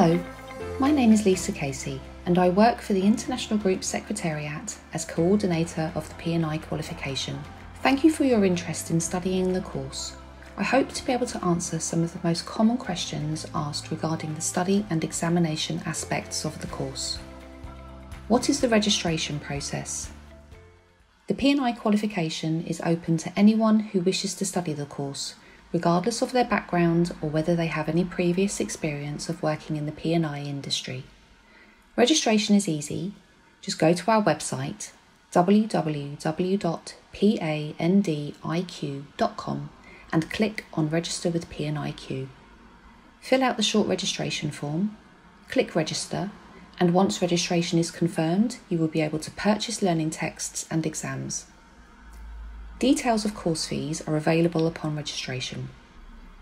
Hello, my name is Lisa Casey and I work for the International Group Secretariat as Coordinator of the P&I qualification. Thank you for your interest in studying the course. I hope to be able to answer some of the most common questions asked regarding the study and examination aspects of the course. What is the registration process? The P&I qualification is open to anyone who wishes to study the course, regardless of their background or whether they have any previous experience of working in the P&I industry. Registration is easy. Just go to our website www.p&IQ.com and click on Register with P&IQ. Fill out the short registration form, click Register, and once registration is confirmed, you will be able to purchase learning texts and exams. Details of course fees are available upon registration.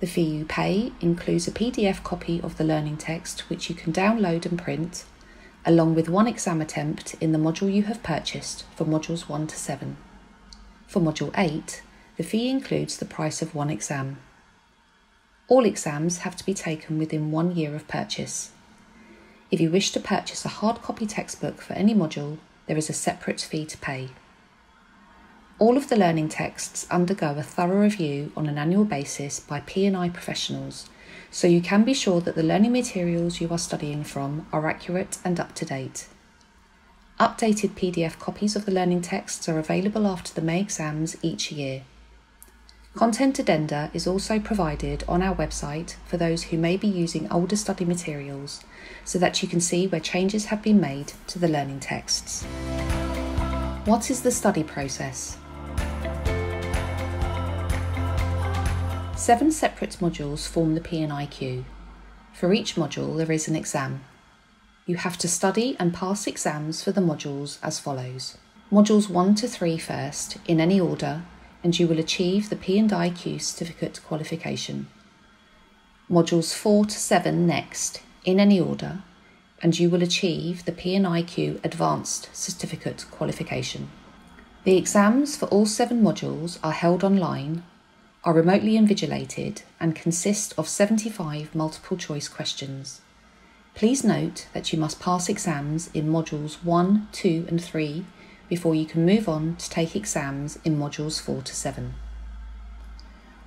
The fee you pay includes a PDF copy of the learning text which you can download and print, along with one exam attempt in the module you have purchased for modules 1 to 7. For module 8, the fee includes the price of one exam. All exams have to be taken within 1 year of purchase. If you wish to purchase a hard copy textbook for any module, there is a separate fee to pay. All of the learning texts undergo a thorough review on an annual basis by P&I professionals, so you can be sure that the learning materials you are studying from are accurate and up to date. Updated PDF copies of the learning texts are available after the May exams each year. Content addenda is also provided on our website for those who may be using older study materials, so that you can see where changes have been made to the learning texts. What is the study process? 7 separate modules form the P&IQ. For each module there is an exam. You have to study and pass exams for the modules as follows. Modules 1 to 3 first, in any order, and you will achieve the P&IQ certificate qualification. Modules 4 to 7 next, in any order, and you will achieve the P&IQ advanced certificate qualification. The exams for all 7 modules are held online, are remotely invigilated, and consist of 75 multiple choice questions. Please note that you must pass exams in modules 1, 2 and 3 before you can move on to take exams in modules 4 to 7.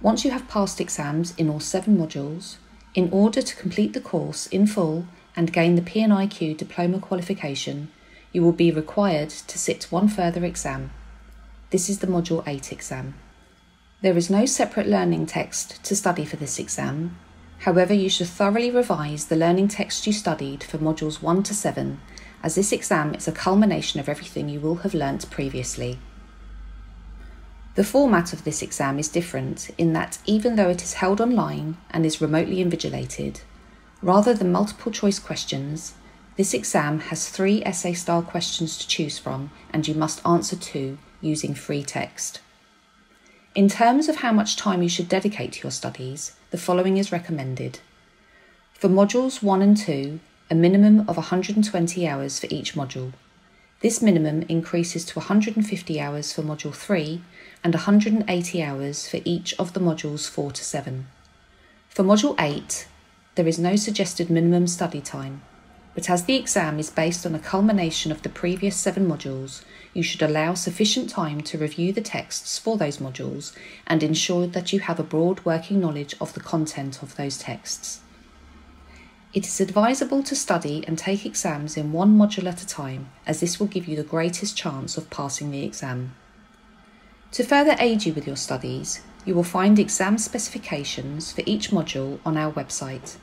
Once you have passed exams in all 7 modules, in order to complete the course in full and gain the P&IQ diploma qualification, you will be required to sit one further exam. This is the Module 8 exam. There is no separate learning text to study for this exam. However, you should thoroughly revise the learning text you studied for modules 1 to 7, as this exam is a culmination of everything you will have learnt previously. The format of this exam is different in that even though it is held online and is remotely invigilated, rather than multiple choice questions, this exam has 3 essay-style questions to choose from, and you must answer 2 using free text. In terms of how much time you should dedicate to your studies, the following is recommended. For modules 1 and 2, a minimum of 120 hours for each module. This minimum increases to 150 hours for module 3 and 180 hours for each of the modules 4 to 7. For module 8, there is no suggested minimum study time, but as the exam is based on a culmination of the previous 7 modules, you should allow sufficient time to review the texts for those modules and ensure that you have a broad working knowledge of the content of those texts. It is advisable to study and take exams in one module at a time, as this will give you the greatest chance of passing the exam. To further aid you with your studies, you will find exam specifications for each module on our website.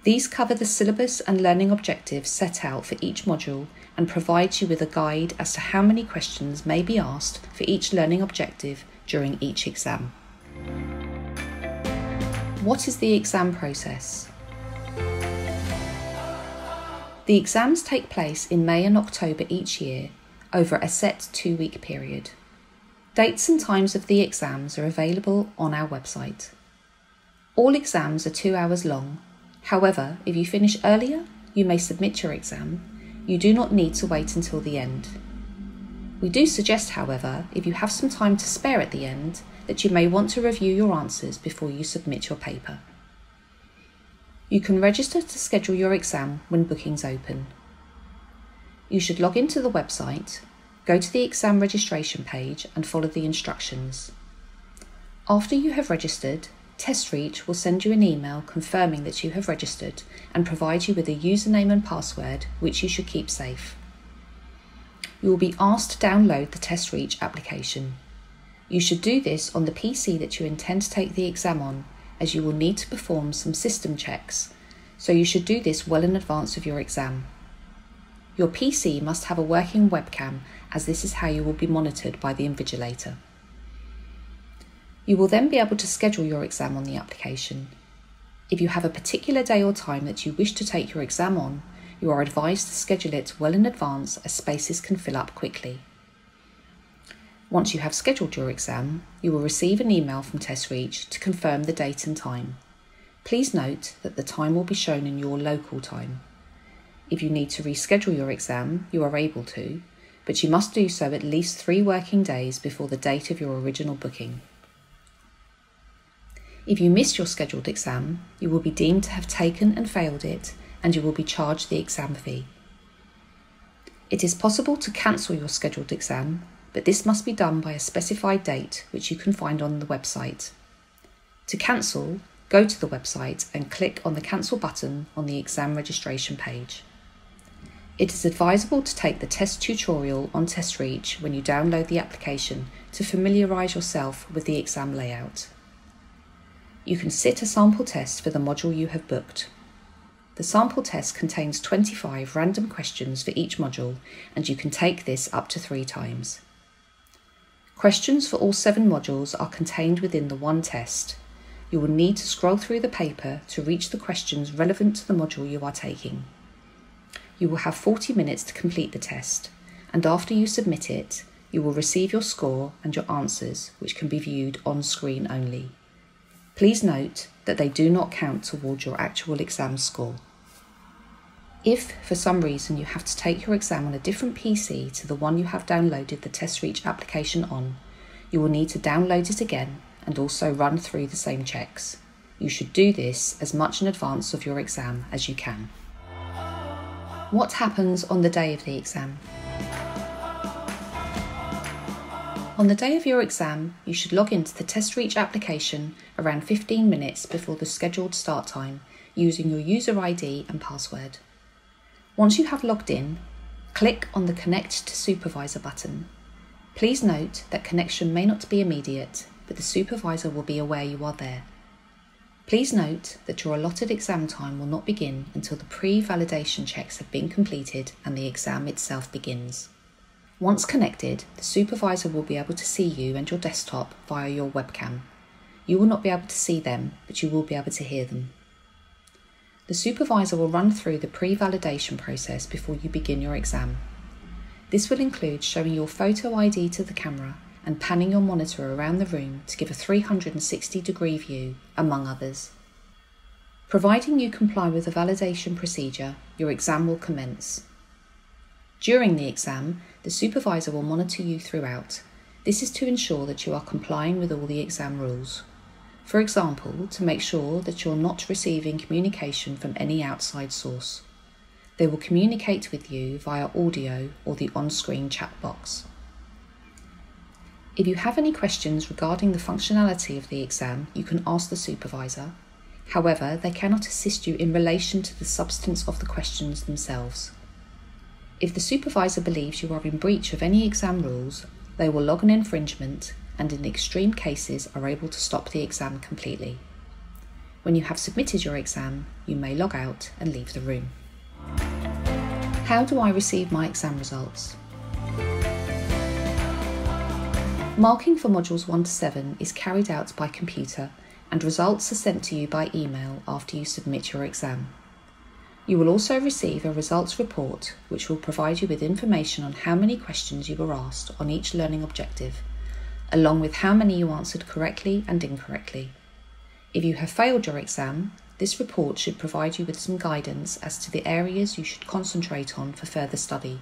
These cover the syllabus and learning objectives set out for each module and provide you with a guide as to how many questions may be asked for each learning objective during each exam. What is the exam process? The exams take place in May and October each year over a set 2-week period. Dates and times of the exams are available on our website. All exams are 2 hours long. However, if you finish earlier, you may submit your exam. You do not need to wait until the end. We do suggest, however, if you have some time to spare at the end, that you may want to review your answers before you submit your paper. You can register to schedule your exam when bookings open. You should log into the website, go to the exam registration page and follow the instructions. After you have registered, TestReach will send you an email confirming that you have registered and provide you with a username and password which you should keep safe. You will be asked to download the TestReach application. You should do this on the PC that you intend to take the exam on, as you will need to perform some system checks, so you should do this well in advance of your exam. Your PC must have a working webcam, as this is how you will be monitored by the invigilator. You will then be able to schedule your exam on the application. If you have a particular day or time that you wish to take your exam on, you are advised to schedule it well in advance, as spaces can fill up quickly. Once you have scheduled your exam, you will receive an email from TestReach to confirm the date and time. Please note that the time will be shown in your local time. If you need to reschedule your exam, you are able to, but you must do so at least 3 working days before the date of your original booking. If you miss your scheduled exam, you will be deemed to have taken and failed it, and you will be charged the exam fee. It is possible to cancel your scheduled exam, but this must be done by a specified date which you can find on the website. To cancel, go to the website and click on the cancel button on the exam registration page. It is advisable to take the test tutorial on TestReach when you download the application to familiarise yourself with the exam layout. You can sit a sample test for the module you have booked. The sample test contains 25 random questions for each module, and you can take this up to 3 times. Questions for all 7 modules are contained within the one test. You will need to scroll through the paper to reach the questions relevant to the module you are taking. You will have 40 minutes to complete the test, and after you submit it, you will receive your score and your answers, which can be viewed on screen only. Please note that they do not count towards your actual exam score. If, for some reason, you have to take your exam on a different PC to the one you have downloaded the TestReach application on, you will need to download it again and also run through the same checks. You should do this as much in advance of your exam as you can. What happens on the day of the exam? On the day of your exam, you should log into the TestReach application around 15 minutes before the scheduled start time using your user ID and password. Once you have logged in, click on the Connect to Supervisor button. Please note that connection may not be immediate, but the supervisor will be aware you are there. Please note that your allotted exam time will not begin until the pre-validation checks have been completed and the exam itself begins. Once connected, the supervisor will be able to see you and your desktop via your webcam. You will not be able to see them, but you will be able to hear them. The supervisor will run through the pre-validation process before you begin your exam. This will include showing your photo ID to the camera and panning your monitor around the room to give a 360-degree view, among others. Providing you comply with the validation procedure, your exam will commence. During the exam, the supervisor will monitor you throughout. This is to ensure that you are complying with all the exam rules. For example, to make sure that you're not receiving communication from any outside source. They will communicate with you via audio or the on-screen chat box. If you have any questions regarding the functionality of the exam, you can ask the supervisor. However, they cannot assist you in relation to the substance of the questions themselves. If the supervisor believes you are in breach of any exam rules, they will log an infringement and in extreme cases are able to stop the exam completely. When you have submitted your exam, you may log out and leave the room. How do I receive my exam results? Marking for modules 1 to 7 is carried out by computer and results are sent to you by email after you submit your exam. You will also receive a results report which will provide you with information on how many questions you were asked on each learning objective, along with how many you answered correctly and incorrectly. If you have failed your exam, this report should provide you with some guidance as to the areas you should concentrate on for further study.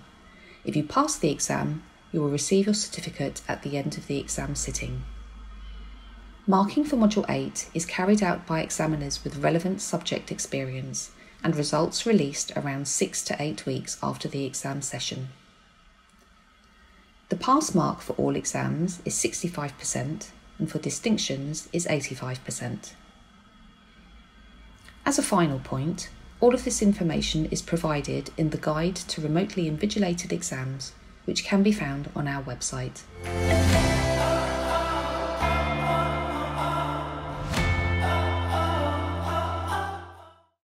If you pass the exam, you will receive your certificate at the end of the exam sitting. Marking for Module 8 is carried out by examiners with relevant subject experience and results released around 6 to 8 weeks after the exam session. The pass mark for all exams is 65% and for distinctions is 85%. As a final point, all of this information is provided in the Guide to Remotely Invigilated Exams, which can be found on our website.